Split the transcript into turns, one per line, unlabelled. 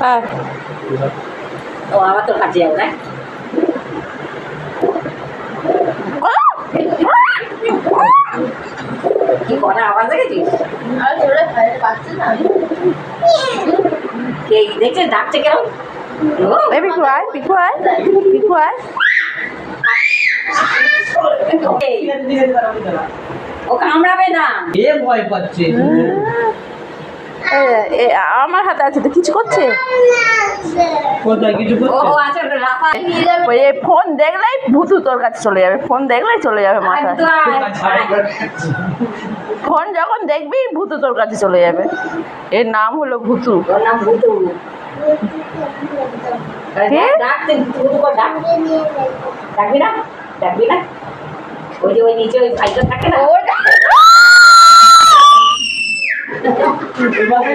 হ্যাঁ
ও আবার তোর কাছে যাবো না কি কটা আওয়াজ দেখেছিস কে দেখছিস ডাকছে কেন
এই পিকু আয় পিকু আয় পিকু আয়
ও কামড়াবে না
এ ভয় পাচ্ছে
আমার হাতে আছে তো কিছু করছে
কোথায় কিছু
ও
করছে
আছে ওটা রাফা
ওই ফোন দেখলেই ভূতু তোর কাছে চলে যাবে ফোন দেখলেই চলে যাবে মাথায় ফোন যখন দেখবি ভূতু তোর কাছে চলে যাবে এর নাম হলো ভূতু
ওর নাম ভুতু
কে?
ডাক ভুতু কর ডাক ডাকবি না ডাকবি না ওই যে ওই নিচে ওই ভাইটা থাকে না
এবারে